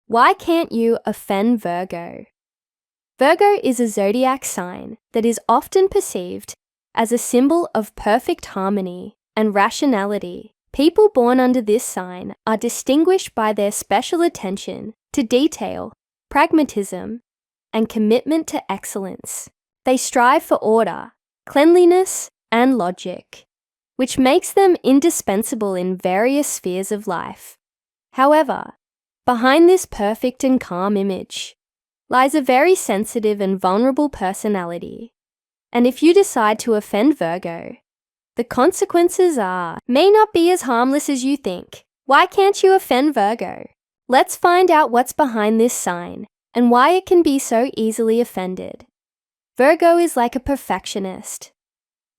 Why can't you offend Virgo? Virgo is a zodiac sign that is often perceived as a symbol of perfect harmony and rationality. People born under this sign are distinguished by their special attention to detail, pragmatism, and commitment to excellence. They strive for order, cleanliness, and logic, which makes them indispensable in various spheres of life. However, behind this perfect and calm image lies a very sensitive and vulnerable personality. And if you decide to offend Virgo, the consequences may not be as harmless as you think. Why can't you offend Virgo? Let's find out what's behind this sign and why it can be so easily offended. Virgo is like a perfectionist.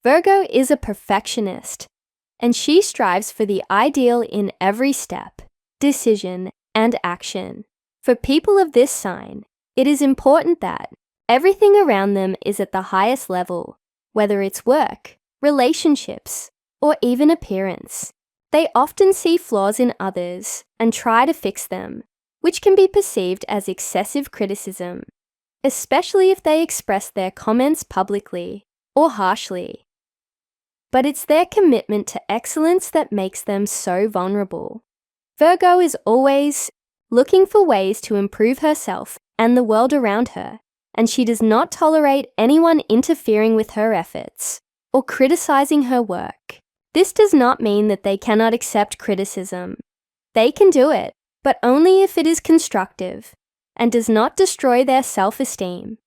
Virgo is a perfectionist, and she strives for the ideal in every step, decision, and action. For people of this sign, it is important that everything around them is at the highest level, whether it's work, relationships, or even appearance. They often see flaws in others and try to fix them, which can be perceived as excessive criticism, especially if they express their comments publicly or harshly. But it's their commitment to excellence that makes them so vulnerable. Virgo is always looking for ways to improve herself and the world around her, and she does not tolerate anyone interfering with her efforts or criticizing her work. This does not mean that they cannot accept criticism. They can do it, but only if it is constructive and does not destroy their self-esteem.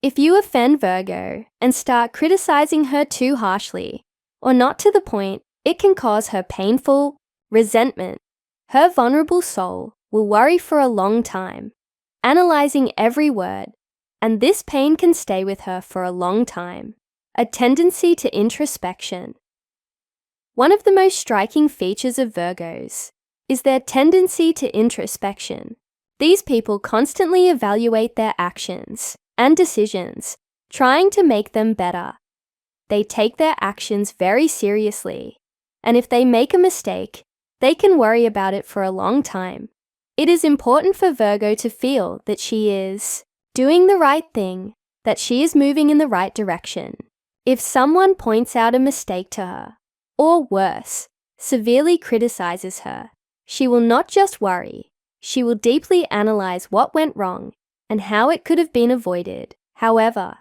If you offend Virgo and start criticizing her too harshly or not to the point, it can cause her painful resentment. Her vulnerable soul will worry for a long time, analyzing every word, and this pain can stay with her for a long time. A tendency to introspection. One of the most striking features of Virgos is their tendency to introspection. These people constantly evaluate their actions and decisions, trying to make them better. They take their actions very seriously, and if they make a mistake, they can worry about it for a long time. It is important for Virgo to feel that she is doing the right thing, that she is moving in the right direction. If someone points out a mistake to her, or worse, severely criticizes her, she will not just worry, she will deeply analyze what went wrong and how it could have been avoided. However,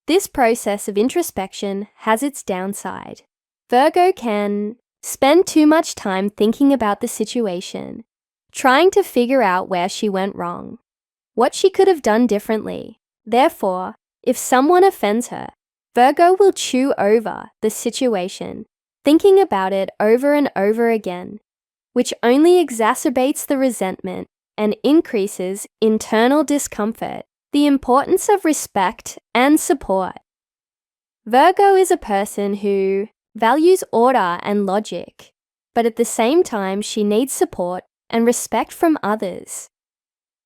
this process of introspection has its downside. Virgo can spend too much time thinking about the situation, trying to figure out where she went wrong, what she could have done differently. Therefore, if someone offends her, Virgo will chew over the situation, thinking about it over and over again, which only exacerbates the resentment and increases internal discomfort. The importance of respect and support. Virgo is a person who values order and logic, but at the same time she needs support and respect from others.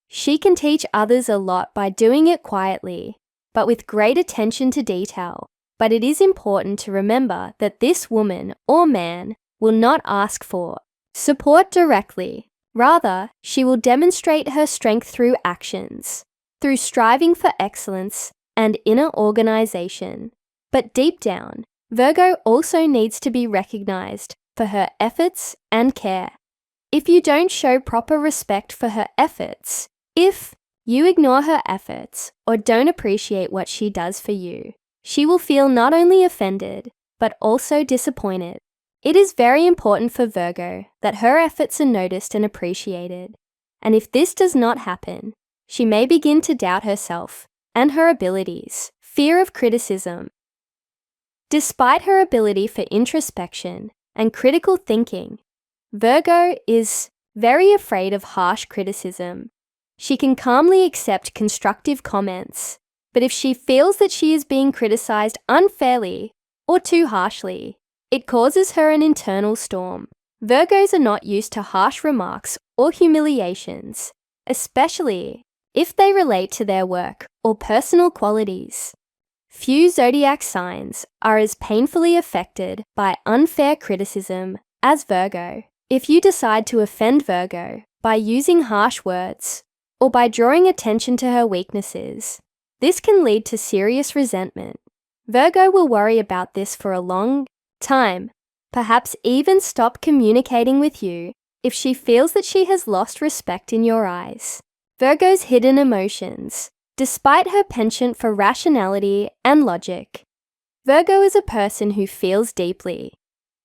She can teach others a lot by doing it quietly, but with great attention to detail. But it is important to remember that this woman or man will not ask for support directly. Rather, she will demonstrate her strength through actions, through striving for excellence and inner organization. But deep down, Virgo also needs to be recognized for her efforts and care. If you don't show proper respect for her efforts, if you ignore her efforts or don't appreciate what she does for you, she will feel not only offended, but also disappointed. It is very important for Virgo that her efforts are noticed and appreciated. And if this does not happen, she may begin to doubt herself and her abilities. Fear of criticism. Despite her ability for introspection and critical thinking, Virgo is very afraid of harsh criticism. She can calmly accept constructive comments, but if she feels that she is being criticized unfairly or too harshly, it causes her an internal storm. Virgos are not used to harsh remarks or humiliations, especially if they relate to their work or personal qualities. Few zodiac signs are as painfully affected by unfair criticism as Virgo. If you decide to offend Virgo by using harsh words, or by drawing attention to her weaknesses. This can lead to serious resentment. Virgo will worry about this for a long time, perhaps even stop communicating with you if she feels that she has lost respect in your eyes. Virgo's hidden emotions. Despite her penchant for rationality and logic, Virgo is a person who feels deeply,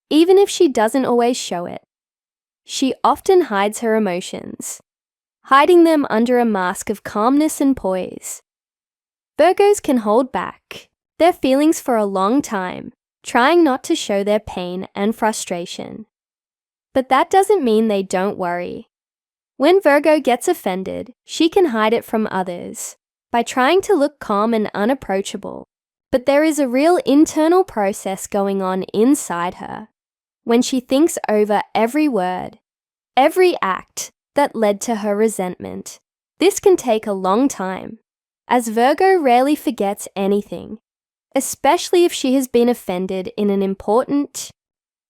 even if she doesn't always show it. She often hides her emotions, hiding them under a mask of calmness and poise. Virgos can hold back their feelings for a long time, trying not to show their pain and frustration. But that doesn't mean they don't worry. When Virgo gets offended, she can hide it from others by trying to look calm and unapproachable. But there is a real internal process going on inside her when she thinks over every word, every act that led to her resentment. This can take a long time, as Virgo rarely forgets anything, especially if she has been offended in an important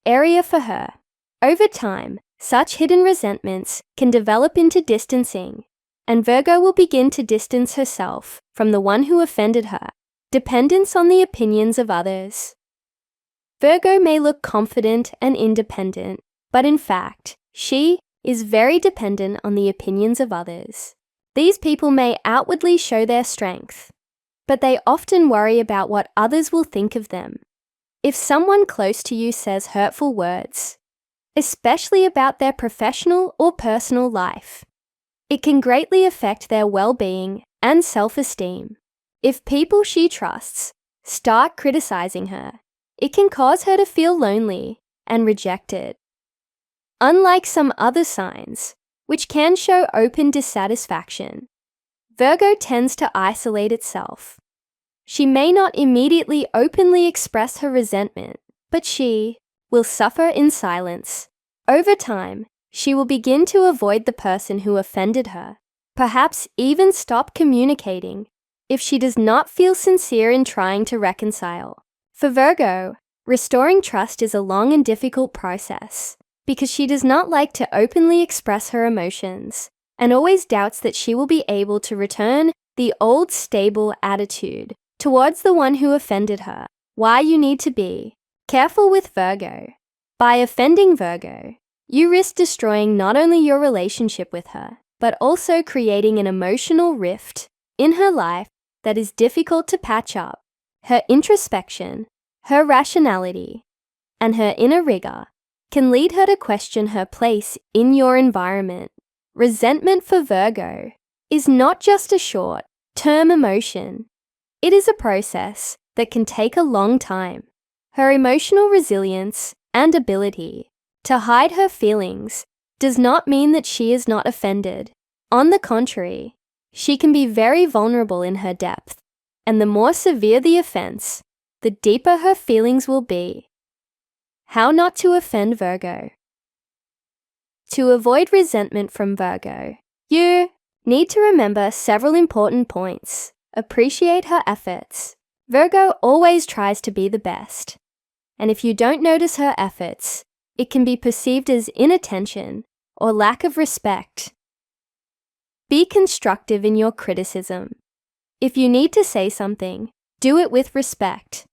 area for her. Over time, such hidden resentments can develop into distancing, and Virgo will begin to distance herself from the one who offended her. Dependence on the opinions of others. Virgo may look confident and independent, but in fact, she is very dependent on the opinions of others. These people may outwardly show their strength, but they often worry about what others will think of them. If someone close to you says hurtful words, especially about their professional or personal life, it can greatly affect their well-being and self-esteem. If people she trusts start criticizing her, it can cause her to feel lonely and rejected. Unlike some other signs, which can show open dissatisfaction, Virgo tends to isolate itself. She may not immediately openly express her resentment, but she will suffer in silence. Over time, she will begin to avoid the person who offended her, perhaps even stop communicating if she does not feel sincere in trying to reconcile. For Virgo, restoring trust is a long and difficult process because she does not like to openly express her emotions and always doubts that she will be able to return the old stable attitude towards the one who offended her. Why you need to be careful with Virgo. By offending Virgo, you risk destroying not only your relationship with her, but also creating an emotional rift in her life that is difficult to patch up. Her introspection, her rationality, and her inner rigor can lead her to question her place in your environment. Resentment for Virgo is not just a short-term emotion. It is a process that can take a long time. Her emotional resilience and ability to hide her feelings does not mean that she is not offended. On the contrary, she can be very vulnerable in her depth, and the more severe the offense, the deeper her feelings will be. How not to offend Virgo. To avoid resentment from Virgo, you need to remember several important points. Appreciate her efforts. Virgo always tries to be the best, and if you don't notice her efforts, it can be perceived as inattention or lack of respect. Be constructive in your criticism. If you need to say something, do it with respect.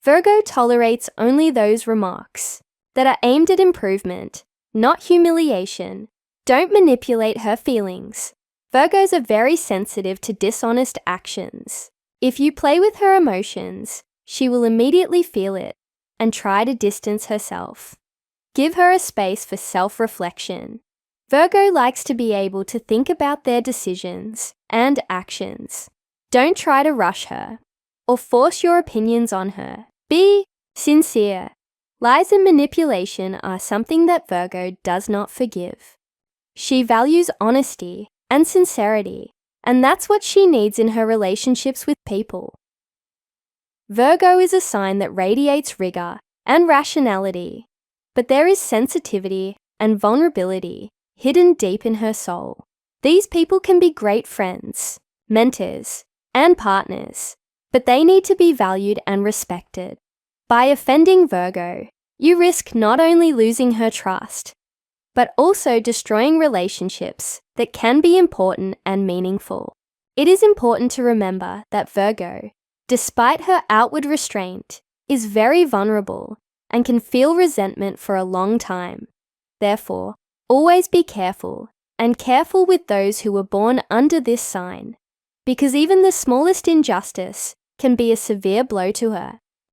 Virgo tolerates only those remarks that are aimed at improvement, not humiliation. Don't manipulate her feelings. Virgos are very sensitive to dishonest actions. If you play with her emotions, she will immediately feel it and try to distance herself. Give her a space for self-reflection. Virgo likes to be able to think about their decisions and actions. Don't try to rush her or force your opinions on her. Be sincere. Lies and manipulation are something that Virgo does not forgive. She values honesty and sincerity, and that's what she needs in her relationships with people. Virgo is a sign that radiates rigor and rationality, but there is sensitivity and vulnerability hidden deep in her soul. These people can be great friends, mentors, and partners, but they need to be valued and respected. By offending Virgo, you risk not only losing her trust, but also destroying relationships that can be important and meaningful. It is important to remember that Virgo, despite her outward restraint, is very vulnerable and can feel resentment for a long time. Therefore, always be careful, and careful with those who were born under this sign, because even the smallest injustice can be a severe blow to her.